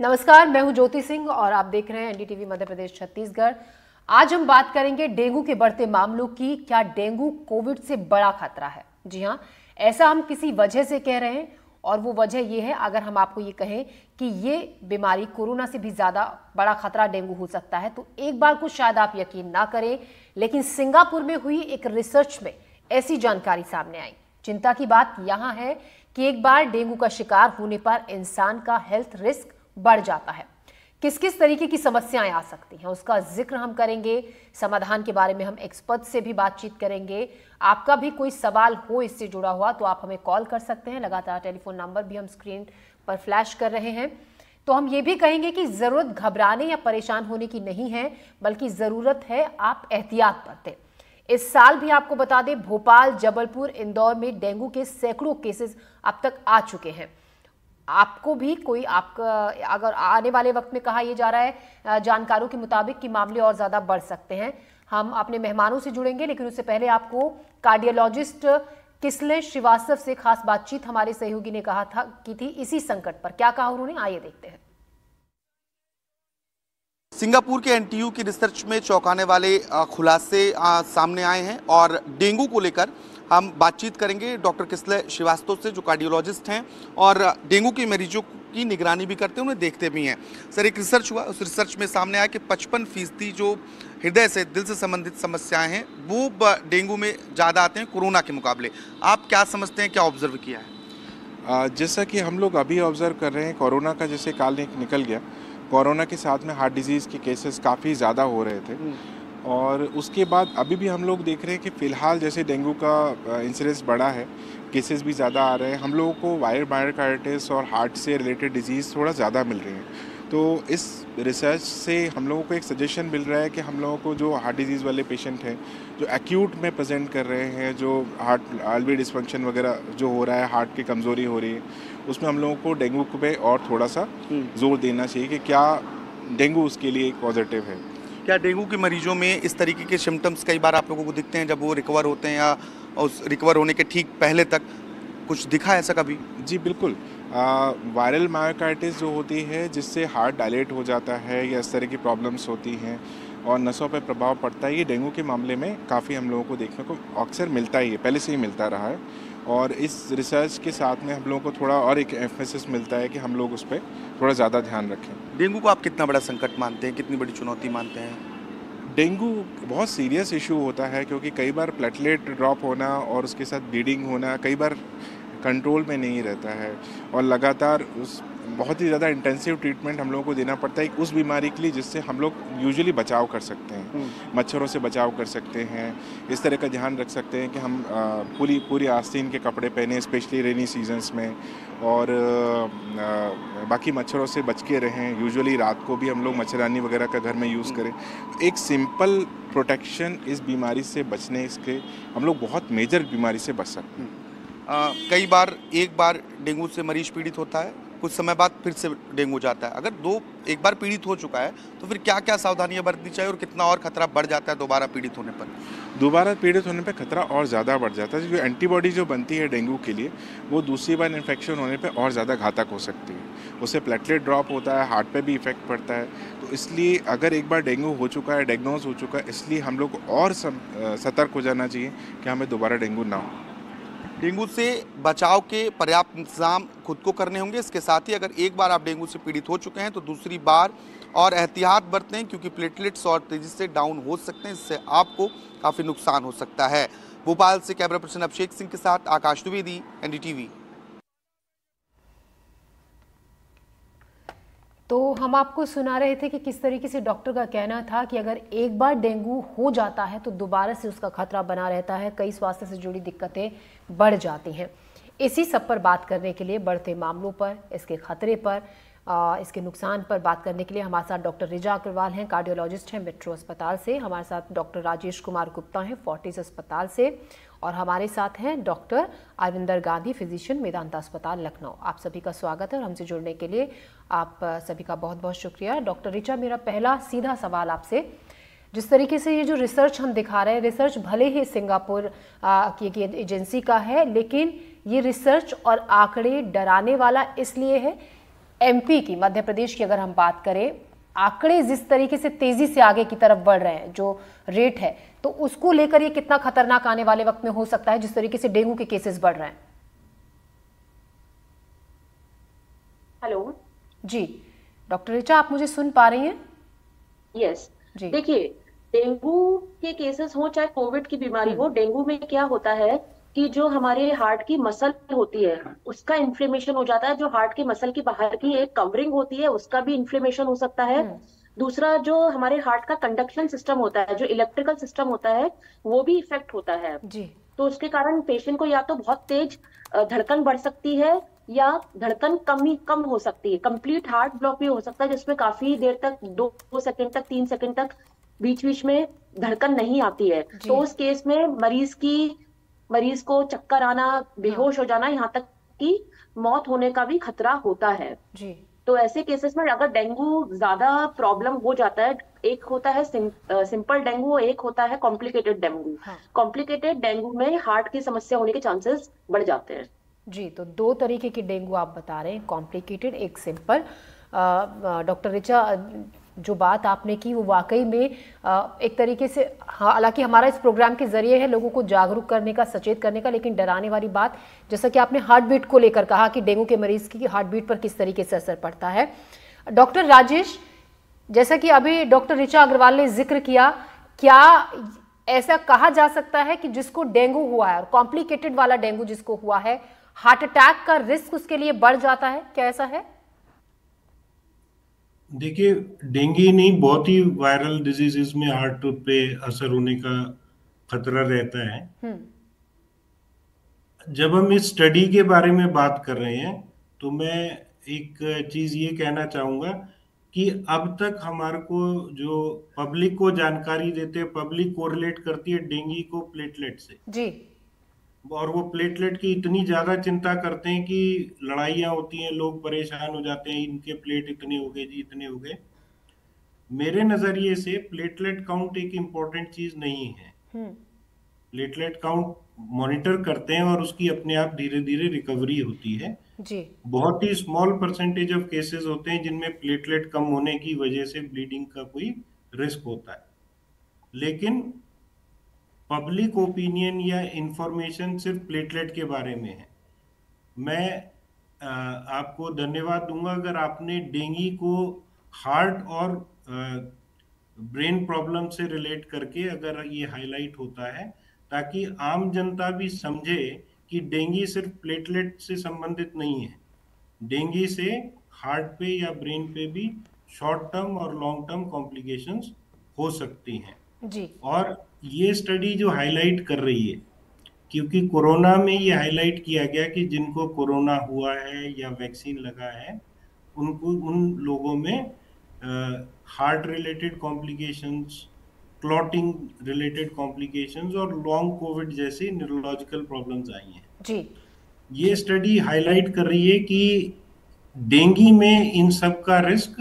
नमस्कार, मैं हूं ज्योति सिंह और आप देख रहे हैं एनडीटीवी मध्य प्रदेश छत्तीसगढ़। आज हम बात करेंगे डेंगू के बढ़ते मामलों की। क्या डेंगू कोविड से बड़ा खतरा है? जी हां, ऐसा हम किसी वजह से कह रहे हैं और वो वजह ये है, अगर हम आपको ये कहें कि ये बीमारी कोरोना से भी ज्यादा बड़ा खतरा डेंगू हो सकता है तो एक बार को शायद आप यकीन ना करें, लेकिन सिंगापुर में हुई एक रिसर्च में ऐसी जानकारी सामने आई। चिंता की बात यहां है कि एक बार डेंगू का शिकार होने पर इंसान का हेल्थ रिस्क बढ़ जाता है। किस किस तरीके की समस्याएं आ सकती हैं उसका जिक्र हम करेंगे। समाधान के बारे में हम एक्सपर्ट से भी बातचीत करेंगे। आपका भी कोई सवाल हो इससे जुड़ा हुआ तो आप हमें कॉल कर सकते हैं। लगातार टेलीफोन नंबर भी हम स्क्रीन पर फ्लैश कर रहे हैं। तो हम ये भी कहेंगे कि जरूरत घबराने या परेशान होने की नहीं है, बल्कि जरूरत है आप एहतियात बरतें। इस साल भी आपको बता दें, भोपाल, जबलपुर, इंदौर में डेंगू के सैकड़ों केसेस अब तक आ चुके हैं। आपको भी कोई आपका अगर आने वाले वक्त में कहा यह जा रहा है जानकारों के मुताबिक कि मामले और ज्यादा बढ़ सकते हैं। हम अपने मेहमानों से जुड़ेंगे, लेकिन उससे पहले आपको कार्डियोलॉजिस्ट किसले श्रीवास्तव से खास बातचीत हमारे सहयोगी ने कहा था की थी इसी संकट पर। क्या कहा उन्होंने, आइए देखते हैं। सिंगापुर के एनटीयू की रिसर्च में चौंकाने वाले खुलासे सामने आए हैं और डेंगू को लेकर हम बातचीत करेंगे डॉक्टर किसले श्रीवास्तव से, जो कार्डियोलॉजिस्ट हैं और डेंगू के मरीजों की निगरानी भी करते हैं, उन्हें देखते भी हैं। सर, एक रिसर्च हुआ, उस रिसर्च में सामने आया कि 55% जो हृदय से, दिल से संबंधित समस्याएं हैं वो डेंगू में ज़्यादा आते हैं कोरोना के मुकाबले। आप क्या समझते हैं, क्या ऑब्जर्व किया है? जैसा कि हम लोग अभी ऑब्जर्व कर रहे हैं, कोरोना का जैसे काल निकल गया, कोरोना के साथ में हार्ट डिजीज़ के केसेस काफ़ी ज़्यादा हो रहे थे और उसके बाद अभी भी हम लोग देख रहे हैं कि फ़िलहाल जैसे डेंगू का इंसिडेंस बढ़ा है, केसेस भी ज़्यादा आ रहे हैं, हम लोगों को वायरल मायोकार्डिटिस और हार्ट से रिलेटेड डिजीज़ थोड़ा ज़्यादा मिल रही हैं। तो इस रिसर्च से हम लोगों को एक सजेशन मिल रहा है कि हम लोगों को जो हार्ट डिजीज़ वाले पेशेंट हैं, जो एक्यूट में प्रेजेंट कर रहे हैं, जो हार्ट आल्वेओलार डिस्फंक्शन वगैरह जो हो रहा है, हार्ट की कमज़ोरी हो रही है, उसमें हम लोगों को डेंगू पे और थोड़ा सा जोर देना चाहिए कि क्या डेंगू उसके लिए एक पॉजिटिव है। क्या डेंगू के मरीजों में इस तरीके के सिम्टम्स कई बार आप लोगों को दिखते हैं जब वो रिकवर होते हैं या उस रिकवर होने के ठीक पहले तक कुछ दिखा है ऐसा कभी? जी बिल्कुल, वायरल मायोकार्डिटिस जो होती है जिससे हार्ट डायलेट हो जाता है या इस तरह की प्रॉब्लम्स होती हैं और नसों पर प्रभाव पड़ता है, ये डेंगू के मामले में काफ़ी हम लोगों को देखने को अक्सर मिलता ही है, पहले से ही मिलता रहा है। और इस रिसर्च के साथ में हम लोगों को थोड़ा और एक एम्फेसिस मिलता है कि हम लोग उस पर थोड़ा ज़्यादा ध्यान रखें। डेंगू को आप कितना बड़ा संकट मानते हैं, कितनी बड़ी चुनौती मानते हैं? डेंगू बहुत सीरियस इशू होता है क्योंकि कई बार प्लेटलेट ड्रॉप होना और उसके साथ ब्लीडिंग होना कई बार कंट्रोल में नहीं रहता है और लगातार उस बहुत ही ज़्यादा इंटेंसिव ट्रीटमेंट हम लोगों को देना पड़ता है उस बीमारी के लिए जिससे हम लोग यूजुअली बचाव कर सकते हैं, मच्छरों से बचाव कर सकते हैं, इस तरह का ध्यान रख सकते हैं कि हम पूरी आस्तीन के कपड़े पहने, स्पेशली रेनी सीजन्स में, और बाकी मच्छरों से बच के रहें। यूजुअली रात को भी हम लोग मच्छरदानी वगैरह का घर में यूज़ करें। एक सिंपल प्रोटेक्शन इस बीमारी से बचने इसके हम लोग बहुत मेजर बीमारी से बच सकते हैं। कई बार एक बार डेंगू से मरीज पीड़ित होता है, कुछ समय बाद फिर से डेंगू जाता है। अगर एक बार पीड़ित हो चुका है तो फिर क्या क्या सावधानियां बरतनी चाहिए और कितना और खतरा बढ़ जाता है दोबारा पीड़ित होने पर? दोबारा पीड़ित होने पर खतरा और ज़्यादा बढ़ जाता है क्योंकि एंटीबॉडी जो बनती है डेंगू के लिए वो दूसरी बार इन्फेक्शन होने पर और ज़्यादा घातक हो सकती है। उससे प्लेटलेट ड्रॉप होता है, हार्ट पे भी इफेक्ट पड़ता है। तो इसलिए अगर एक बार डेंगू हो चुका है, डायग्नोज हो चुका है, इसलिए हम लोग को और सतर्क हो जाना चाहिए कि हमें दोबारा डेंगू ना हो। डेंगू से बचाव के पर्याप्त इंतजाम खुद को करने होंगे। इसके साथ ही अगर एक बार आप डेंगू से पीड़ित हो चुके हैं तो दूसरी बार और एहतियात बरतें क्योंकि प्लेटलेट्स और तेजी से डाउन हो सकते हैं, इससे आपको काफ़ी नुकसान हो सकता है। भोपाल से कैमरा पर्सन अभिषेक सिंह के साथ आकाश द्विवेदी, एनडीटीवी। तो हम आपको सुना रहे थे कि किस तरीके से डॉक्टर का कहना था कि अगर एक बार डेंगू हो जाता है तो दोबारा से उसका खतरा बना रहता है, कई स्वास्थ्य से जुड़ी दिक्कतें बढ़ जाती हैं। इसी सब पर बात करने के लिए, बढ़ते मामलों पर, इसके खतरे पर, इसके नुकसान पर बात करने के लिए हमारे साथ डॉक्टर रिजा अग्रवाल हैं, कार्डियोलॉजिस्ट हैं मेट्रो अस्पताल से। हमारे साथ डॉक्टर राजेश कुमार गुप्ता हैं फोर्टिस अस्पताल से और हमारे साथ हैं डॉक्टर अरविंदर गांधी, फिजिशियन, मेदांता अस्पताल लखनऊ। आप सभी का स्वागत है और हमसे जुड़ने के लिए आप सभी का बहुत बहुत शुक्रिया। डॉक्टर रिचा, मेरा पहला सीधा सवाल आपसे, जिस तरीके से ये जो रिसर्च हम दिखा रहे हैं, रिसर्च भले ही सिंगापुर की एजेंसी का है, लेकिन ये रिसर्च और आंकड़े डराने वाला इसलिए है एमपी की, मध्य प्रदेश की अगर हम बात करें, आंकड़े जिस तरीके से तेजी से आगे की तरफ बढ़ रहे हैं, जो रेट है, तो उसको लेकर ये कितना खतरनाक आने वाले वक्त में हो सकता है, जिस तरीके से डेंगू के केसेस बढ़ रहे हैं? हेलो जी डॉक्टर ऋचा, आप मुझे सुन पा रही हैं? यस जी। देखिए, डेंगू के केसेस हो चाहे कोविड की बीमारी हो, डेंगू में क्या होता है कि जो हमारे हार्ट की मसल होती है उसका इन्फ्लेमेशन हो जाता है। जो हार्ट की मसल की बाहर की एक कवरिंग होती है उसका भी इन्फ्लेमेशन हो सकता है। दूसरा, जो हमारे हार्ट का कंडक्शन सिस्टम होता है, जो इलेक्ट्रिकल सिस्टम होता है, वो भी इफेक्ट होता है। जी। तो उसके कारण पेशेंट को या तो बहुत तेज धड़कन बढ़ सकती है या धड़कन कम हो सकती है। कंप्लीट हार्ट ब्लॉक भी हो सकता है जिसमें काफी देर तक 2 सेकंड तक 3 सेकंड तक बीच बीच में धड़कन नहीं आती है। तो उस केस में मरीज को चक्कर आना, बेहोश हो जाना, यहाँ तक कि मौत होने का भी खतरा होता है। जी। तो ऐसे केसेस में अगर डेंगू ज्यादा प्रॉब्लम हो जाता है, एक होता है सिंपल डेंगू, एक होता है कॉम्प्लिकेटेड डेंगू। कॉम्प्लिकेटेड डेंगू में हार्ट की समस्या होने के चांसेस बढ़ जाते हैं। जी, तो दो तरीके की डेंगू आप बता रहे हैं, कॉम्प्लिकेटेड, एक सिंपल। डॉक्टर ऋचा, जो बात आपने की वो वाकई में एक तरीके से, हालांकि हमारा इस प्रोग्राम के जरिए है लोगों को जागरूक करने का, सचेत करने का, लेकिन डराने वाली बात, जैसा कि आपने हार्ट बीट को लेकर कहा कि डेंगू के मरीज की हार्ट बीट पर किस तरीके से असर पड़ता है। डॉक्टर राजेश, जैसा कि अभी डॉक्टर ऋचा अग्रवाल ने जिक्र किया, क्या ऐसा कहा जा सकता है कि जिसको डेंगू हुआ है और कॉम्प्लिकेटेड वाला डेंगू जिसको हुआ है, हार्ट अटैक का रिस्क उसके लिए बढ़ जाता है? क्या ऐसा है? देखिए, डेंगू नहीं, बहुत ही वायरल डिजीजेस में हार्ट पे असर होने का खतरा रहता है। जब हम इस स्टडी के बारे में बात कर रहे हैं तो मैं एक चीज ये कहना चाहूंगा कि अब तक हमारे को जो पब्लिक को जानकारी देते हैं, पब्लिक कोरिलेट करती है डेंगू को प्लेटलेट से जी। और वो प्लेटलेट की इतनी ज्यादा चिंता करते हैं कि लड़ाइयाँ होती हैं, लोग परेशान हो जाते हैं, इनके प्लेट इतने हो गए जी, इतने हो गए। मेरे नजरिए से प्लेटलेट काउंट एक इम्पोर्टेंट चीज नहीं है। प्लेटलेट काउंट मॉनिटर करते हैं और उसकी अपने आप धीरे धीरे रिकवरी होती है। जी। बहुत ही स्मॉल परसेंटेज ऑफ केसेस होते हैं जिनमें प्लेटलेट कम होने की वजह से ब्लीडिंग का कोई रिस्क होता है, लेकिन पब्लिक ओपिनियन या इंफॉर्मेशन सिर्फ प्लेटलेट के बारे में है। मैं आपको धन्यवाद दूंगा अगर आपने डेंगू को हार्ट और ब्रेन प्रॉब्लम से रिलेट करके अगर ये हाईलाइट होता है, ताकि आम जनता भी समझे कि डेंगू सिर्फ प्लेटलेट से संबंधित नहीं है। डेंगू से हार्ट पे या ब्रेन पे भी शॉर्ट टर्म और लॉन्ग टर्म कॉम्प्लिकेशंस हो सकती हैं। जी। और ये स्टडी जो हाईलाइट कर रही है, क्योंकि कोरोना में ये हाईलाइट किया गया कि जिनको कोरोना हुआ है या वैक्सीन लगा है, उनको, उन लोगों में heart related complications, clotting related complications और लॉन्ग कोविड जैसी न्यूरोलॉजिकल प्रॉब्लम्स आई हैं। जी। ये स्टडी हाईलाइट कर रही है कि डेंगू में इन सब का रिस्क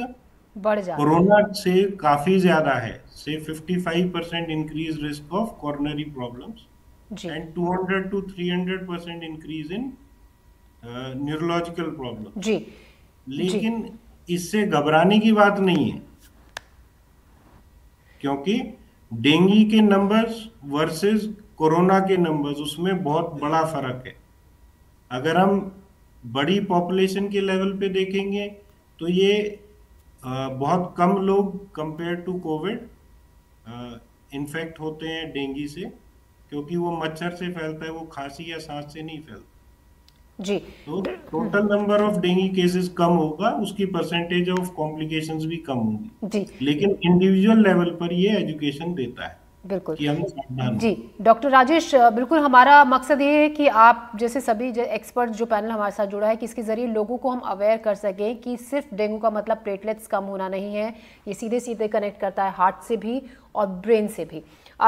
बढ़ जाता है, कोरोना से काफी ज्यादा है। से 55% increase risk of coronary problems and 200 to 300% increase in neurological problem. जी। लेकिन इससे घबराने की बात नहीं है, क्योंकि डेंगू के नंबर्स वर्सेस कोरोना के नंबर्स, उसमें बहुत बड़ा फर्क है। अगर हम बड़ी पॉपुलेशन के लेवल पे देखेंगे तो ये बहुत कम लोग कंपेयर टू कोविड इन्फेक्ट होते हैं डेंगू से, क्योंकि वो मच्छर से फैलता है, वो खांसी या सांस से नहीं फैलता। जी। तो total number of dengue cases कम होगा, उसकी परसेंटेज ऑफ कॉम्प्लिकेशंस भी कम होंगी। जी। लेकिन इंडिविजुअल लेवल पर ये एजुकेशन देता है बिल्कुल कि हम सावधान। जी डॉक्टर राजेश, बिल्कुल हमारा मकसद ये है कि आप जैसे सभी एक्सपर्ट जो पैनल हमारे साथ जुड़ा है, कि इसके जरिए लोगों को हम अवेयर कर सकें कि सिर्फ डेंगू का मतलब प्लेटलेट्स कम होना नहीं है, ये सीधे सीधे कनेक्ट करता है हार्ट से भी और ब्रेन से भी।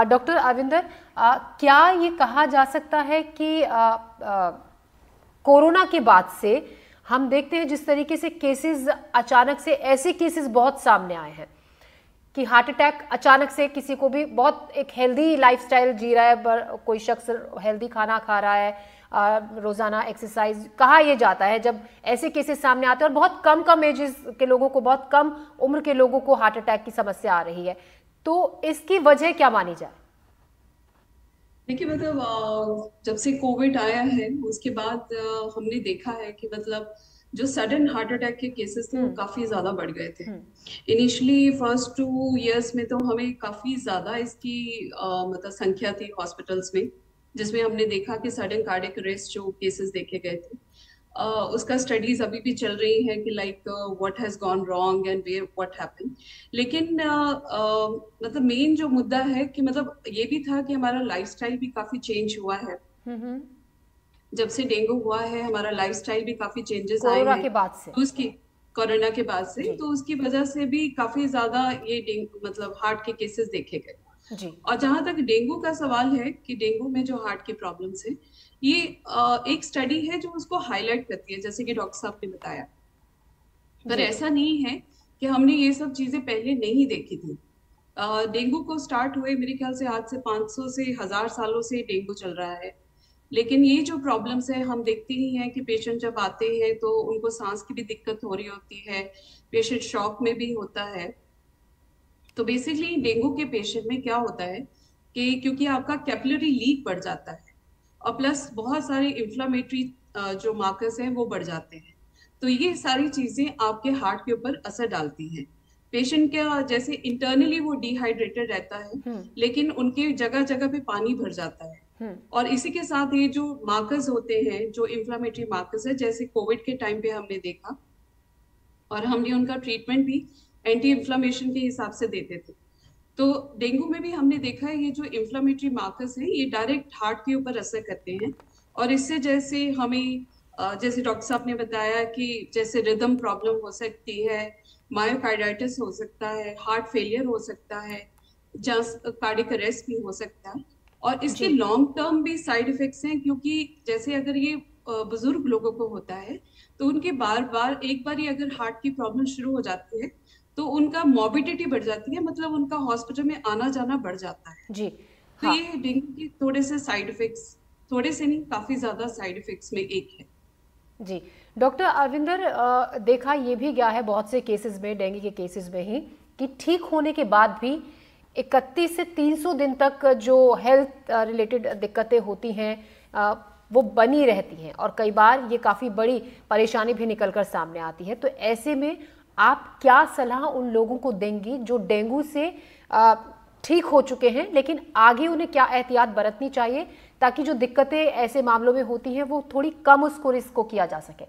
डॉक्टर अविंदर, क्या ये कहा जा सकता है कि कोरोना के बाद से हम देखते हैं जिस तरीके से केसेस अचानक से, ऐसे केसेस बहुत सामने आए हैं कि हार्ट अटैक अचानक से, किसी को भी बहुत एक हेल्दी लाइफस्टाइल जी रहा है, कोई शख्स हेल्दी खाना खा रहा है, रोजाना एक्सरसाइज, कहा यह जाता है जब ऐसे केसेस सामने आते हैं और बहुत कम कम एजेस के लोगों को, बहुत कम उम्र के लोगों को हार्ट अटैक की समस्या आ रही है, तो इसकी वजह क्या मानी जाए? देखिए मतलब जब से कोविड आया है उसके बाद हमने देखा है कि मतलब जो सडन हार्ट अटैक के केसेस थे वो काफी ज्यादा बढ़ गए थे। इनिशियली फर्स्ट 2 years में तो हमें काफी ज्यादा इसकी मतलब संख्या थी हॉस्पिटल्स में, जिसमें हमने देखा कि सडन कार्डियक अरेस्ट जो केसेस देखे गए थे। उसका स्टडीज अभी भी चल रही है कि like what has gone wrong and where what happened. लेकिन मतलब मेन जो मुद्दा है कि मतलब ये भी था कि हमारा लाइफस्टाइल भी काफी चेंज हुआ है। जब से डेंगू हुआ है हमारा लाइफस्टाइल भी काफी चेंजेस आए हैं कोरोना के बाद से, तो उसकी कोरोना के बाद से, तो उसकी वजह से भी काफी ज्यादा ये डेंगू मतलब हार्ट के केसेस देखे गए जी। और जहां तक डेंगू का सवाल है कि डेंगू में जो हार्ट की प्रॉब्लम्स है, ये एक स्टडी है जो उसको हाईलाइट करती है, जैसे कि डॉक्टर साहब ने बताया। पर ऐसा नहीं है कि हमने ये सब चीजें पहले नहीं देखी थी। डेंगू को स्टार्ट हुए मेरे ख्याल से आज से 500 से 1000 सालों से डेंगू चल रहा है। लेकिन ये जो प्रॉब्लम्स है हम देखते ही हैं कि पेशेंट जब आते हैं तो उनको सांस की भी दिक्कत हो रही होती है, पेशेंट शॉक में भी होता है। तो बेसिकली डेंगू के पेशेंट में क्या होता है कि क्योंकि आपका कैपिलरी लीक बढ़ जाता है और प्लस बहुत सारे इन्फ्लामेटरी जो मार्कर्स हैं वो बढ़ जाते हैं, तो ये सारी चीजें आपके हार्ट के ऊपर असर डालती हैं। पेशेंट क्या जैसे इंटरनली वो डिहाइड्रेटेड रहता है लेकिन उनके जगह जगह पे पानी भर जाता है। और इसी के साथ ये जो मार्कर्स होते हैं, जो इन्फ्लामेटरी मार्कर्स है, जैसे कोविड के टाइम पे हमने देखा और हमने उनका ट्रीटमेंट भी एंटी इन्फ्लामेशन के हिसाब से देते थे। तो डेंगू में भी हमने देखा है ये जो इन्फ्लामेटरी मार्कर्स हैं ये डायरेक्ट हार्ट के ऊपर असर करते हैं और इससे जैसे हमें जैसे डॉक्टर साहब ने बताया कि जैसे रिदम प्रॉब्लम हो सकती है, मायोकार्डाइटिस हो सकता है, हार्ट फेलियर हो सकता है, कार्डियक अरेस्ट भी हो सकता है। और इसके लॉन्ग टर्म भी साइड इफेक्ट्स हैं, क्योंकि जैसे अगर ये बुजुर्ग लोगों को होता है तो उनके बार बार एक बार ही अगर हार्ट की प्रॉब्लम शुरू हो जाती है तो उनका मॉर्बिडिटी बढ़ जाती है, मतलब उनका हॉस्पिटल में आना जाना बढ़ जाता है जी। तो हाँ। ये डेंगू के थोड़े से साइड इफेक्ट्स, थोड़े से नहीं काफी ज्यादा साइड इफेक्ट्स में एक है जी। डॉक्टर अरविंदर, देखा ये भी गया है बहुत से केसेस में, डेंगू के केसेस में ही, कि ठीक होने के बाद भी 31 से 300 दिन तक जो हेल्थ रिलेटेड दिक्कतें होती हैं वो बनी रहती हैं और कई बार ये काफ़ी बड़ी परेशानी भी निकलकर सामने आती है। तो ऐसे में आप क्या सलाह उन लोगों को देंगी जो डेंगू से ठीक हो चुके हैं, लेकिन आगे उन्हें क्या एहतियात बरतनी चाहिए ताकि जो दिक्कतें ऐसे मामलों में होती हैं वो थोड़ी कम उसको रिस्क को किया जा सके?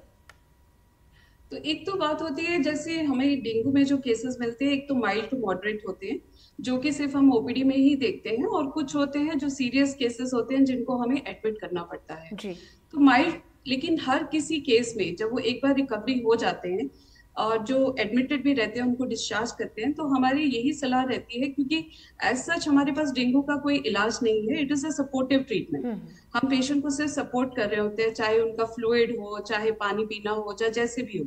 तो एक तो बात होती है जैसे हमें डेंगू में जो केसेस मिलते हैं, एक तो माइल्ड टू मॉडरेट होते हैं जो कि सिर्फ हम ओपीडी में ही देखते हैं, और कुछ होते हैं जो सीरियस केसेस होते हैं जिनको हमें एडमिट करना पड़ता है जी। तो माइल्ड, लेकिन हर किसी केस में जब वो एक बार रिकवरी हो जाते हैं और जो एडमिटेड भी रहते हैं उनको डिस्चार्ज करते हैं, तो हमारी यही सलाह रहती है, क्योंकि एज सच हमारे पास डेंगू का कोई इलाज नहीं है, it is a supportive treatment. हम पेशेंट को सिर्फ सपोर्ट कर रहे होते हैं, चाहे उनका फ्लूइड हो, चाहे पानी पीना हो, चाहे जैसे भी हो।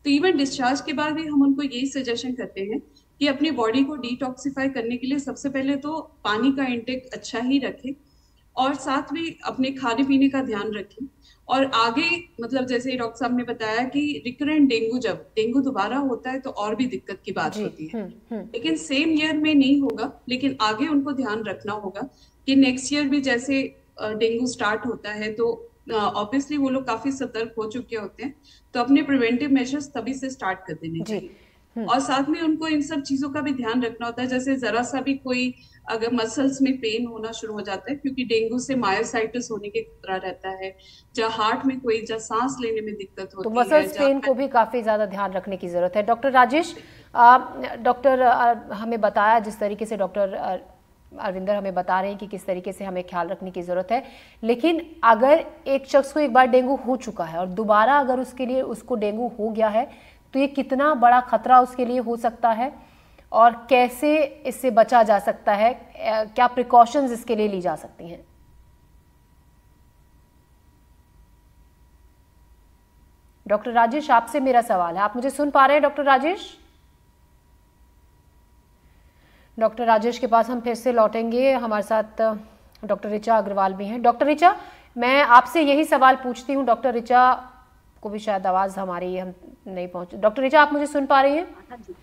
तो इवन डिस्चार्ज के बाद भी हम उनको यही सजेशन करते हैं कि अपनी बॉडी को डिटॉक्सिफाई करने के लिए सबसे पहले तो पानी का इंटेक अच्छा ही रखें और साथ में अपने खाने पीने का ध्यान रखें। और आगे मतलब जैसे डॉक्टर साहब ने बताया कि रिकरेंट डेंगू, जब डेंगू दोबारा होता है तो और भी दिक्कत की बात होती है, लेकिन सेम ईयर में नहीं होगा, लेकिन आगे उनको ध्यान रखना होगा कि नेक्स्ट ईयर भी जैसे डेंगू स्टार्ट होता है तो ऑब्वियसली वो लोग काफी सतर्क हो चुके होते हैं, तो अपने प्रिवेंटिव मेजर्स तभी से स्टार्ट कर देने चाहिए। और साथ में उनको इन सब चीजों का भी ध्यान रखना होता है, जैसे जरा सा भी कोई अगर मसल्स में पेन होना शुरू हो जाता है, क्योंकि डेंगू से मायोसाइटिस होने के खतरा रहता है, जहाँ हार्ट में कोई जहाँ सांस लेने में दिक्कत होती है, तो मसल्स पेन को भी काफी ज्यादा ध्यान रखने की जरूरत है। डॉक्टर राजेश, डॉक्टर हमें बताया जिस तरीके से डॉक्टर अरविंदर हमें बता रहे हैं कि किस तरीके से हमें ख्याल रखने की जरूरत है, लेकिन अगर एक शख्स को एक बार डेंगू हो चुका है और दोबारा अगर उसके लिए उसको डेंगू हो गया है तो ये कितना बड़ा खतरा उसके लिए हो सकता है और कैसे इससे बचा जा सकता है, क्या प्रिकॉशंस इसके लिए ली जा सकती हैं? डॉक्टर राजेश, आपसे मेरा सवाल है, आप मुझे सुन पा रहे हैं डॉक्टर राजेश? डॉक्टर राजेश के पास हम फिर से लौटेंगे, हमारे साथ डॉक्टर ऋचा अग्रवाल भी हैं। डॉक्टर ऋचा, मैं आपसे यही सवाल पूछती हूँ, डॉक्टर ऋचा को भी शायद आवाज हमारी हम नहीं पहुंची। डॉक्टर ऋचा, आप मुझे सुन पा रही हैं? हाँ जी,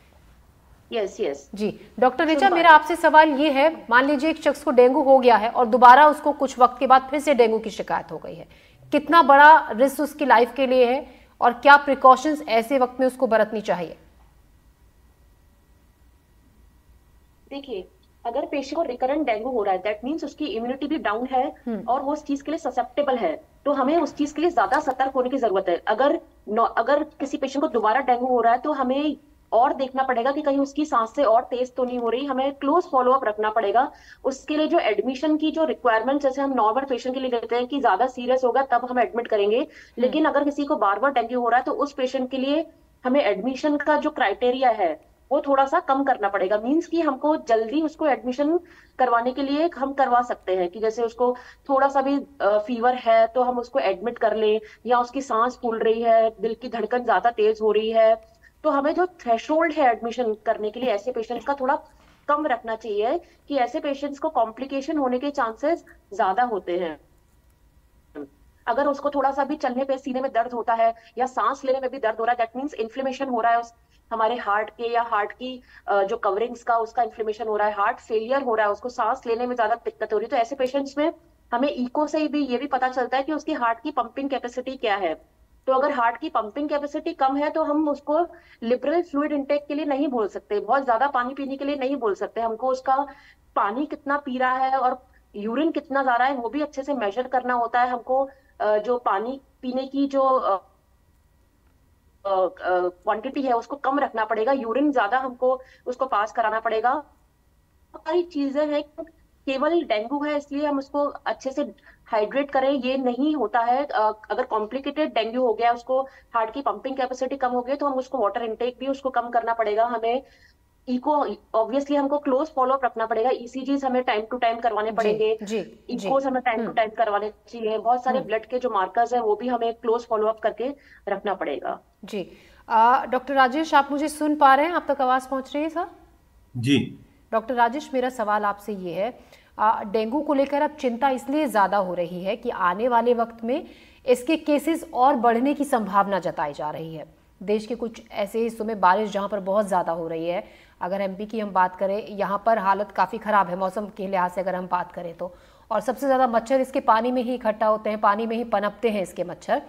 यस यस जी डॉक्टर ऋचा, मेरा आपसे सवाल ये है, मान लीजिए एक शख्स को डेंगू हो गया है और दोबारा उसको कुछ वक्त के बाद फिर से डेंगू की शिकायत हो गई है, कितना बड़ा रिस्क उसकी लाइफ के लिए है और क्या प्रिकॉशंस ऐसे वक्त में उसको बरतनी चाहिए? देखिए, अगर पेशेंट को रिकरेंट डेंगू हो रहा है, दैट मीन्स उसकी इम्यूनिटी भी डाउन है और वो उस चीज के लिए ससेप्टेबल है, तो हमें उस चीज के लिए ज्यादा सतर्क होने की जरूरत है। अगर किसी पेशेंट को दोबारा डेंगू हो रहा है तो हमें और देखना पड़ेगा कि कहीं उसकी सांस से और तेज तो नहीं हो रही, हमें क्लोज फॉलोअप रखना पड़ेगा। उसके लिए जो एडमिशन की जो रिक्वायरमेंट, जैसे हम नॉर्मल पेशेंट के लिए लेते हैं कि ज्यादा सीरियस होगा तब हम एडमिट करेंगे, लेकिन अगर किसी को बार बार डेंगू हो रहा है तो उस पेशेंट के लिए हमें एडमिशन का जो क्राइटेरिया है वो थोड़ा सा कम करना पड़ेगा। मींस कि हमको जल्दी उसको एडमिशन करवाने के लिए हम करवा सकते हैं कि जैसे उसको थोड़ा सा भी फीवर है तो हम उसको एडमिट कर लें, या उसकी सांस फूल रही है, दिल की धड़कन ज्यादा तेज हो रही है, तो हमें जो थ्रेशोल्ड है एडमिशन करने के लिए ऐसे पेशेंट्स का थोड़ा कम रखना चाहिए, कि ऐसे पेशेंट्स को कॉम्प्लिकेशन होने के चांसेस ज्यादा होते हैं। अगर उसको थोड़ा सा भी चलने पे सीने में दर्द होता है या सांस लेने में भी दर्द हो रहा है, दैट मीन्स इन्फ्लेमेशन हो रहा है हमारे हार्ट के, या हार्ट की जो कवरिंग्स का उसका इन्फ्लेमेशन हो रहा है, हार्ट फेलियर हो रहा है, उसको सांस लेने में ज्यादा दिक्कत हो रही है, तो ऐसे पेशेंट्स में हमें इको से भी ये भी पता चलता है कि उसकी हार्ट की पंपिंग कैपेसिटी क्या है। तो अगर हार्ट की पंपिंग कैपेसिटी कम है तो हम उसको लिबरल फ्लूइड इंटेक के लिए नहीं बोल सकते, बहुत ज्यादा पानी पीने के लिए नहीं बोल सकते। हमको उसका पानी कितना पी रहा है और यूरिन कितना जा रहा है वो भी अच्छे से मेजर करना होता है। हमको जो पानी पीने की जो क्वांटिटी है उसको कम रखना पड़ेगा, यूरिन ज्यादा हमको उसको पास कराना पड़ेगा। बहुत सारी चीजें हैं, केवल डेंगू है इसलिए हम उसको अच्छे से हाइड्रेट करें ये नहीं होता है। अगर कॉम्प्लिकेटेड डेंगू हो गया, उसको हार्ट की पंपिंग कैपेसिटी कम हो गई, तो हम उसको वाटर इनटेक भी उसको कम करना पड़ेगा। हमें इको ऑब्वियसली हमको क्लोज फॉलोअप रखना पड़ेगा, ईसीजीज हमें टाइम टू टाइम करवाने पड़ेंगे, इकोस हमें टाइम टू टाइम करवाने चाहिए, बहुत सारे ब्लड के जो मार्कर्स हैं वो भी हमें क्लोज फॉलोअप करके रखना पड़ेगा। जी डॉक्टर राजेश, आप मुझे सुन पा रहे हैं? आप तक आवाज पहुंच रही है सर? जी डॉक्टर राजेश, मेरा सवाल आपसे ये है, डेंगू को लेकर अब चिंता इसलिए ज़्यादा हो रही है कि आने वाले वक्त में इसके केसेस और बढ़ने की संभावना जताई जा रही है। देश के कुछ ऐसे हिस्सों में बारिश जहां पर बहुत ज़्यादा हो रही है, अगर एमपी की हम बात करें, यहाँ पर हालत काफ़ी ख़राब है मौसम के लिहाज से अगर हम बात करें तो, और सबसे ज़्यादा मच्छर इसके पानी में ही इकट्ठा होते हैं, पानी में ही पनपते हैं इसके मच्छर।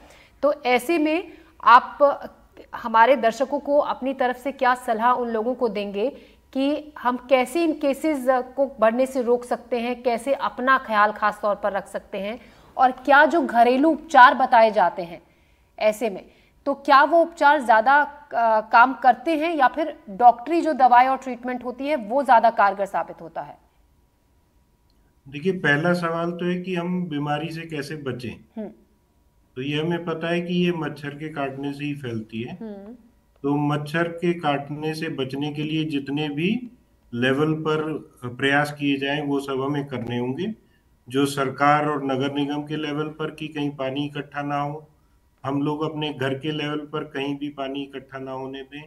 तो ऐसे में आप हमारे दर्शकों को अपनी तरफ से क्या सलाह उन लोगों को देंगे कि हम कैसे इन केसेस को बढ़ने से रोक सकते हैं, कैसे अपना ख्याल खास तौर पर रख सकते हैं, और क्या जो घरेलू उपचार बताए जाते हैं ऐसे में, तो क्या वो उपचार ज़्यादा काम करते हैं या फिर डॉक्टरी जो दवाई और ट्रीटमेंट होती है वो ज़्यादा कारगर साबित होता है? देखिए, पहला सवाल तो है कि हम बीमारी से कैसे बचें। तो ये हमें पता है कि ये मच्छर के काटने से ही फैलती है। तो मच्छर के काटने से बचने के लिए जितने भी लेवल पर प्रयास किए जाएं वो सब हमें करने होंगे। जो सरकार और नगर निगम के लेवल पर कि कहीं पानी इकट्ठा ना हो, हम लोग अपने घर के लेवल पर कहीं भी पानी इकट्ठा ना होने दें,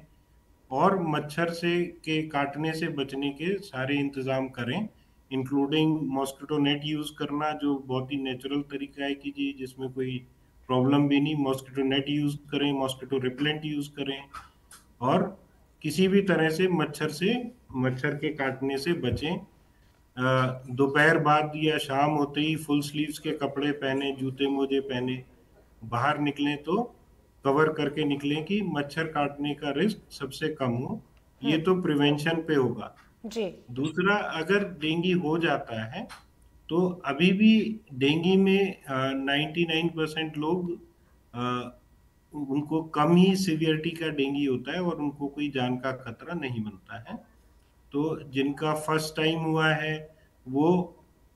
और मच्छर से के काटने से बचने के सारे इंतजाम करें, इंक्लूडिंग मॉस्किटो नेट यूज करना, जो बहुत ही नेचुरल तरीका है कि जी जिसमें कोई प्रॉब्लम भी नहीं। मॉस्किटो नेट यूज करें, मॉस्किटो रिपेलेंट यूज करें, और किसी भी तरह से मच्छर के काटने से बचें। दोपहर बाद या शाम होते ही फुल स्लीव्स के कपड़े पहने, जूते मोजे पहने बाहर निकलें तो कवर करके निकलें कि मच्छर काटने का रिस्क सबसे कम हो। ये तो प्रिवेंशन पे होगा जी। दूसरा, अगर डेंगू हो जाता है तो अभी भी डेंगू में 99% लोग उनको कम ही सीवियरिटी का डेंगू होता है और उनको कोई जान का खतरा नहीं बनता है। तो जिनका फर्स्ट टाइम हुआ है वो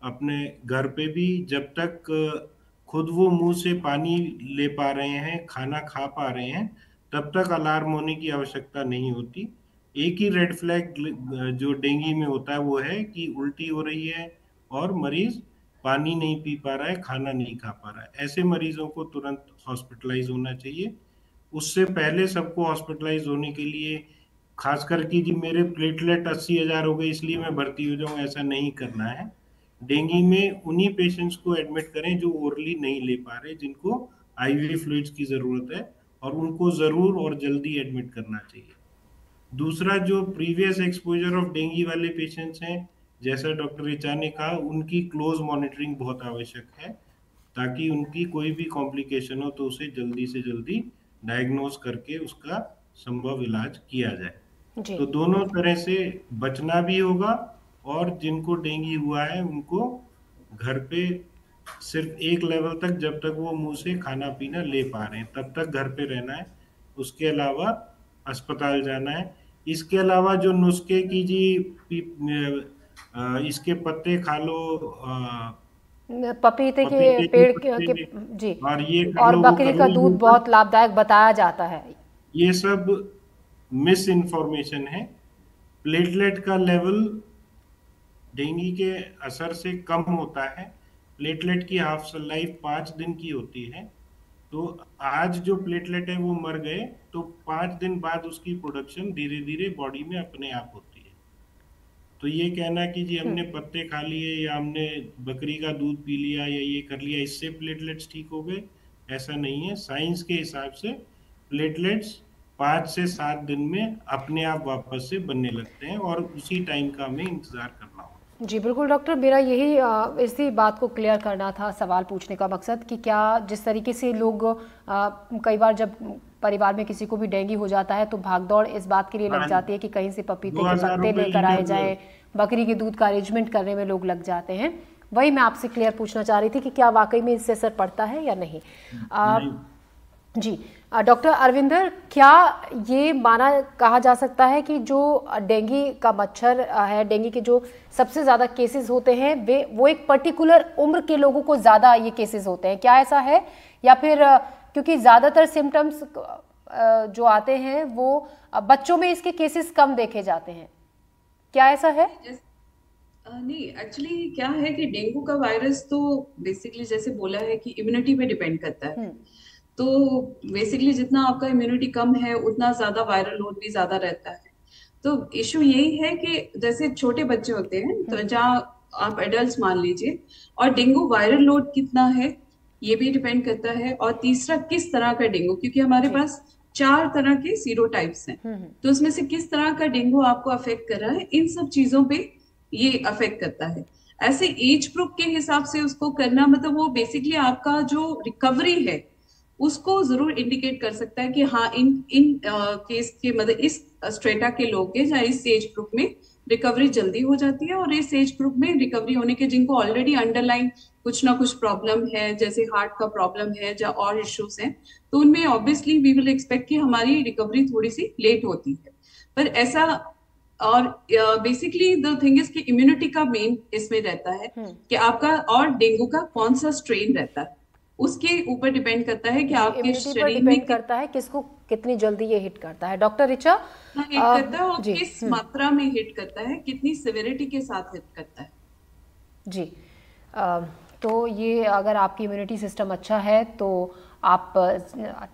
अपने घर पे भी जब तक खुद वो मुंह से पानी ले पा रहे हैं, खाना खा पा रहे हैं, तब तक अलार्म होने की आवश्यकता नहीं होती। एक ही रेड फ्लैग जो डेंगू में होता है वो है कि उल्टी हो रही है और मरीज पानी नहीं पी पा रहा है, खाना नहीं खा पा रहा है। ऐसे मरीजों को तुरंत हॉस्पिटलाइज होना चाहिए। उससे पहले सबको हॉस्पिटलाइज होने के लिए, खासकर कि जी मेरे प्लेटलेट 80,000 हो गए इसलिए मैं भर्ती हो जाऊं, ऐसा नहीं करना है। डेंगू में उन्हीं पेशेंट्स को एडमिट करें जो ओरली नहीं ले पा रहे, जिनको आईवी फ्लूइड्स की जरूरत है, और उनको जरूर और जल्दी एडमिट करना चाहिए। दूसरा, जो प्रीवियस एक्सपोजर ऑफ डेंगू वाले पेशेंट्स हैं, जैसा डॉक्टर रिचा ने कहा, उनकी क्लोज मॉनिटरिंग बहुत आवश्यक है, ताकि उनकी कोई भी कॉम्प्लिकेशन हो तो उसे जल्दी से जल्दी डायग्नोज करके उसका संभव इलाज किया जाए। तो दोनों तरह से बचना भी होगा, और जिनको डेंगू हुआ है उनको घर पे सिर्फ एक लेवल तक, जब तक वो मुंह से खाना पीना ले पा रहे हैं तब तक घर पे रहना है, उसके अलावा अस्पताल जाना है। इसके अलावा जो नुस्खे की जी, इसके पत्ते खा लो, पपीते के पेड़ के जी, और ये और बकरी का दूध बहुत लाभदायक बताया जाता है, ये सब मिस इन्फॉर्मेशन है। प्लेटलेट का लेवल डेंगू के असर से कम होता है। प्लेटलेट की हाफ लाइफ 5 दिन की होती है, तो आज जो प्लेटलेट है वो मर गए तो 5 दिन बाद उसकी प्रोडक्शन धीरे धीरे बॉडी में अपने आप होती है। तो ये कहना कि जी हमने पत्ते खा लिए या हमने बकरी का दूध पी लिया या ये कर लिया इससे प्लेटलेट्स ठीक हो गए, ऐसा नहीं है। साइंस के हिसाब से प्लेटलेट्स 5 से 7 दिन में अपने आप वापस से बनने लगते हैं, और उसी टाइम का हमें इंतजार करना होगा। जी बिल्कुल डॉक्टर, मेरा यही इसी बात को क्लियर करना था, सवाल पूछने का मकसद कि क्या जिस तरीके से लोग कई बार जब परिवार में किसी को भी डेंगू हो जाता है तो भागदौड़ इस बात के लिए लग जाती है कि कहीं से पपीते के पत्ते लेकर आए जाएं, बकरी के दूध का अरेंजमेंट करने में लोग लग जाते हैं। वही मैं आपसे क्लियर पूछना चाह रही थी कि क्या वाकई में इससे असर पड़ता है या नहीं। जी डॉक्टर अरविंदर, क्या ये कहा जा सकता है कि जो डेंगू का मच्छर है, डेंगू के जो सबसे ज़्यादा केसेस होते हैं वो एक पर्टिकुलर उम्र के लोगों को ज़्यादा ये केसेस होते हैं, क्या ऐसा है? या फिर क्योंकि ज़्यादातर सिम्टम्स जो आते हैं वो बच्चों में इसके केसेस कम देखे जाते हैं, क्या ऐसा है? नहीं, एक्चुअली क्या है कि डेंगू का वायरस तो बेसिकली जैसे बोला है कि इम्यूनिटी पे डिपेंड करता है। तो बेसिकली जितना आपका इम्यूनिटी कम है उतना ज्यादा वायरल लोड भी ज्यादा रहता है। तो इशू यही है कि जैसे छोटे बच्चे होते हैं, तो जहाँ आप एडल्ट मान लीजिए, और डेंगू वायरल लोड कितना है ये भी डिपेंड करता है। और तीसरा, किस तरह का डेंगू, क्योंकि हमारे पास 4 तरह के सीरोटाइप्स हैं, तो उसमें से किस तरह का डेंगू आपको अफेक्ट कर रहा है, इन सब चीजों पे ये अफेक्ट करता है। ऐसे एज ग्रुप के हिसाब से उसको करना, मतलब वो बेसिकली आपका जो रिकवरी है उसको जरूर इंडिकेट कर सकता है कि हाँ इन केस के मतलब इस स्ट्रेटा के लोग के या इस एज ग्रुप में रिकवरी जल्दी हो जाती है, और इस एज ग्रुप में रिकवरी होने के जिनको ऑलरेडी अंडरलाइन कुछ ना कुछ प्रॉब्लम है, जैसे हार्ट का प्रॉब्लम है या और इश्यूज हैं, तो उनमें ऑब्वियसली वी विल एक्सपेक्ट कि हमारी रिकवरी थोड़ी सी लेट होती है। पर ऐसा, और बेसिकली द थिंग इज कि इम्यूनिटी का मेन इसमें रहता है कि आपका और डेंगू का कौन सा स्ट्रेन रहता है, उसके ऊपर डिपेंड करता है कि आपके शरीर में करता है किसको कितनी जल्दी ये हिट करता है। डॉक्टर रिचा, हिट करता है और किस मात्रा में हिट करता है, कितनी सिविरिटी के साथ हिट करता है। जी तो ये अगर आपकी इम्यूनिटी सिस्टम अच्छा है तो आप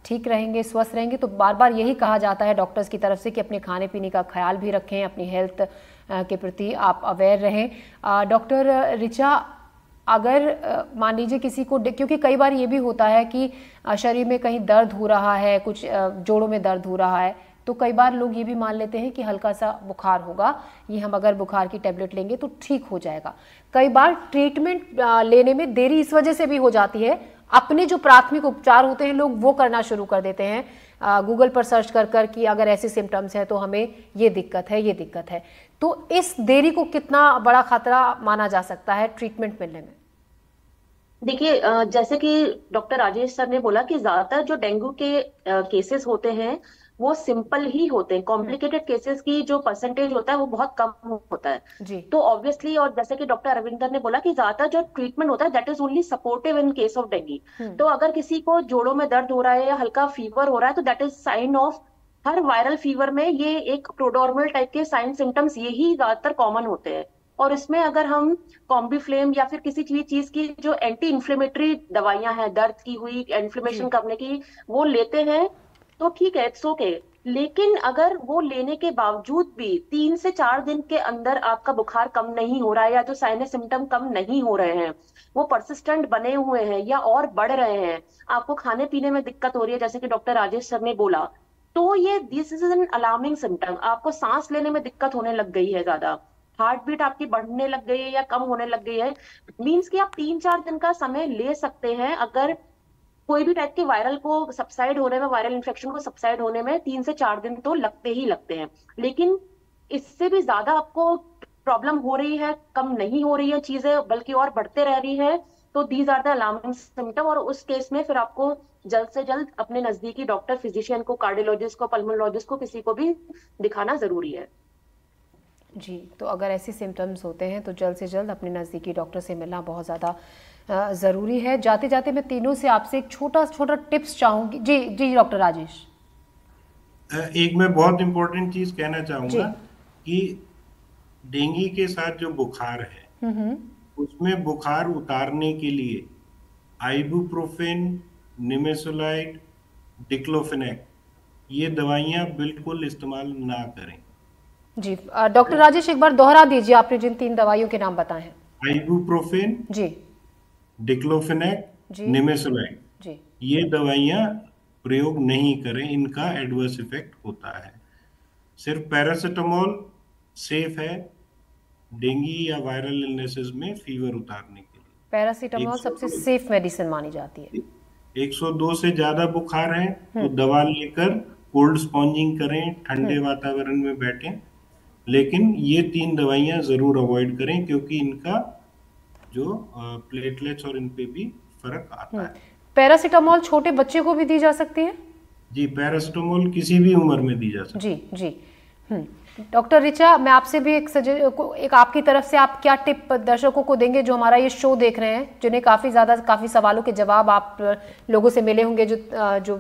ठीक रहेंगे, स्वस्थ रहेंगे। तो बार बार यही कहा जाता है डॉक्टर्स की तरफ से कि अपने खाने पीने का ख्याल भी रखें, अपनी हेल्थ के प्रति आप अवेयर रहें। डॉक्टर रिचा, अगर मान लीजिए किसी को, क्योंकि कई बार ये भी होता है कि शरीर में कहीं दर्द हो रहा है, कुछ जोड़ों में दर्द हो रहा है, तो कई बार लोग ये भी मान लेते हैं कि हल्का सा बुखार होगा, ये हम अगर बुखार की टेबलेट लेंगे तो ठीक हो जाएगा। कई बार ट्रीटमेंट लेने में देरी इस वजह से भी हो जाती है, अपने जो प्राथमिक उपचार होते हैं लोग वो करना शुरू कर देते हैं गूगल पर सर्च कर कि अगर ऐसे सिम्टम्स हैं तो हमें ये दिक्कत है, ये दिक्कत है। तो इस देरी को कितना बड़ा खतरा माना जा सकता है ट्रीटमेंट मिलने में? देखिए, जैसे कि डॉक्टर राजेश सर ने बोला कि ज्यादातर जो डेंगू के केसेस होते हैं वो सिंपल ही होते हैं, कॉम्प्लिकेटेड केसेस की जो परसेंटेज होता है वो बहुत कम होता है। तो ऑब्वियसली, और जैसे कि डॉक्टर अरविंदर ने बोला कि ज्यादातर जो ट्रीटमेंट होता है that is only supportive in case of dengue. तो अगर किसी को जोड़ों में दर्द हो रहा है या हल्का फीवर हो रहा है तो that is sine of, her viral fever में ये एक प्रोडोर्मल टाइप के साइन सिम्टम्स यही ज्यादातर कॉमन होते हैं। और इसमें अगर हम कॉम्बीफ्लेम या फिर किसी चीज की जो एंटी इन्फ्लेमेटरी दवाइयां हैं, दर्द की हुई इन्फ्लेमेशन करने की, वो लेते हैं तो ठीक है, इट्स ओके। लेकिन अगर वो लेने के बावजूद भी 3 से 4 दिन के अंदर आपका बुखार कम नहीं हो रहा है, या जो साइनस सिम्टम कम नहीं हो रहे हैं, वो परसिस्टेंट बने हुए हैं या और बढ़ रहे हैं, आपको खाने पीने में दिक्कत हो रही है जैसे कि डॉक्टर राजेश सर ने बोला, तो ये this is an alarming symptom. आपको सांस लेने में दिक्कत होने लग गई है, ज्यादा हार्ट बीट आपकी बढ़ने लग गई है या कम होने लग गई है, मीन्स कि आप 3-4 दिन का समय ले सकते हैं। अगर कोई भी टाइप के वायरल को सबसाइड होने में, वायरल इन्फेक्शन को सबसाइड होने में 3 से 4 दिन तो लगते ही लगते हैं। लेकिन इससे भी ज्यादा आपको प्रॉब्लम हो रही है, कम नहीं हो रही है चीजें बल्कि और बढ़ते रह रही है, तो these are the alarming symptom. और उस केस में फिर आपको जल्द से जल्द अपने नजदीकी डॉक्टर, फिजिशियन को, कार्डियोलॉजिस्ट को, पल्मोनोलॉजिस्ट को, किसी को भी दिखाना जरूरी है। जी, तो अगर ऐसे सिम्टम्स होते हैं तो जल्द से जल्द अपने नज़दीकी डॉक्टर से मिलना बहुत ज़्यादा ज़रूरी है। जाते जाते मैं तीनों से आपसे एक छोटा छोटा टिप्स चाहूँगी। जी जी डॉक्टर राजेश। एक मैं बहुत इंपॉर्टेंट चीज़ कहना चाहूँगा कि डेंगू के साथ जो बुखार है उसमें बुखार उतारने के लिए आइबुप्रोफेन, निमेसोलाइड, डिक्लोफेनेक ये दवाइयाँ बिल्कुल इस्तेमाल ना करें। जी डॉक्टर राजेश एक बार दोहरा दीजिए आपने जिन 3 दवाइयों के नाम बताए हैं। आइबुप्रोफेन जी, डिक्लोफेनेक, निमेसोलाइड, जी, ये दवाइयाँ प्रयोग नहीं करें, इनका एडवर्स इफेक्ट होता है। सिर्फ पैरासिटामोल सेफ है डेंगू या वायरल इलनेसेस में फीवर उतारने के लिए। पैरासिटामोल सबसे सेफ मेडिसिन मानी जाती है। 102 से ज्यादा बुखार है तो दवा लेकर कोल्ड स्पॉन्जिंग करें, ठंडे वातावरण में बैठें, लेकिन ये 3 दवाइयां जरूर अवॉइड करें क्योंकि इनका जो प्लेटलेट्स और इन पे भी फर्क आता है। पैरासिटामोल छोटे बच्चे को भी दी जा सकती है? जी, पैरासिटामोल किसी भी उम्र में दी जा सकती है। जी जी। डॉक्टर रिचा, मैं आपसे भी एक आपकी तरफ से आप क्या टिप दर्शकों को देंगे जो हमारा ये शो देख रहे हैं, जिन्हें काफ़ी सवालों के जवाब आप लोगों से मिले होंगे, जो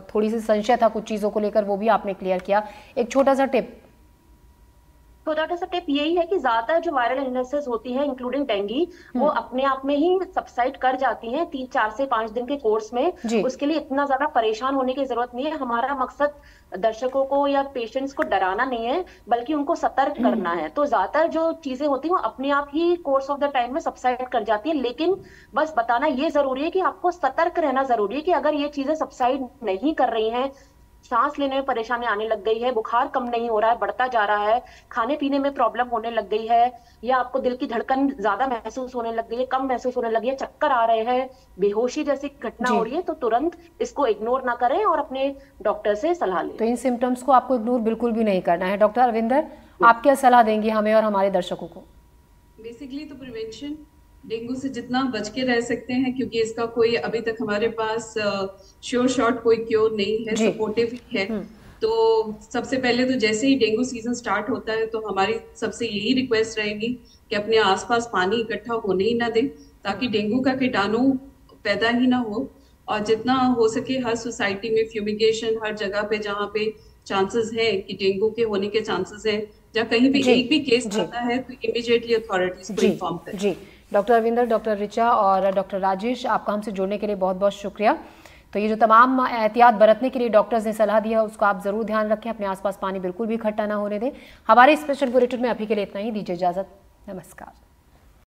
थोड़ी सी संशय था कुछ चीज़ों को लेकर, वो भी आपने क्लियर किया। एक छोटा सा टिप। छोटा सा टिप यही है कि ज्यादातर जो वायरल इलनेसेस होती हैं इंक्लूडिंग डेंगू, वो अपने आप में ही सबसाइड कर जाती हैं 4 से 5 दिन के कोर्स में। उसके लिए इतना ज्यादा परेशान होने की जरूरत नहीं है। हमारा मकसद दर्शकों को या पेशेंट्स को डराना नहीं है, बल्कि उनको सतर्क करना है। तो ज्यादातर जो चीजें होती हैं वो अपने आप ही कोर्स ऑफ द टाइम में सबसाइड कर जाती है, लेकिन बस बताना ये जरूरी है कि आपको सतर्क रहना जरूरी है कि अगर ये चीजें सबसाइड नहीं कर रही हैं, सांस लेने में परेशानी आने लग गई है, बुखार कम नहीं हो रहा है, बढ़ता जा रहा है, खाने पीने में प्रॉब्लम होने लग गई है, या आपको दिल की धड़कन ज्यादा महसूस होने लग गई है, कम महसूस होने लगी है, चक्कर आ रहे हैं, बेहोशी जैसी घटना हो रही है, तो तुरंत इसको इग्नोर ना करें और अपने डॉक्टर से सलाह लें। तो इन सिम्टम्स को आपको इग्नोर बिल्कुल भी नहीं करना है। डॉक्टर अरविंदर, आप क्या सलाह देंगे हमें और हमारे दर्शकों को? बेसिकली तो प्रिवेंशन, डेंगू से जितना बच के रह सकते हैं, क्योंकि इसका कोई अभी तक हमारे पास श्योर शॉट कोई क्योर नहीं है, सपोर्टिव ही है। तो सबसे पहले तो जैसे ही डेंगू सीजन स्टार्ट होता है तो हमारी सबसे यही रिक्वेस्ट रहेगी कि अपने आसपास पानी इकट्ठा होने ही ना दें, ताकि डेंगू का कीटाणु पैदा ही ना हो। और जितना हो सके हर सोसाइटी में फ्यूमिगेशन, हर जगह पे जहाँ पे चांसेस है कि डेंगू के होने के चांसेस है, जहाँ कहीं भी एक भी केस आता है तो इमीडिएटली अथॉरिटीज को इन्फॉर्म करें। जी, डॉक्टर अरविंदर, डॉक्टर रिचा और डॉक्टर राजेश, आपका हमसे जुड़ने के लिए बहुत बहुत शुक्रिया। तो ये जो तमाम एहतियात बरतने के लिए डॉक्टर्स ने सलाह दिया, उसको आप जरूर ध्यान रखें, अपने आसपास पानी बिल्कुल भी इकट्ठा ना होने दें। हमारे स्पेशल बुलेटिन में अभी के लिए इतना ही, दीजिए इजाजत, नमस्कार।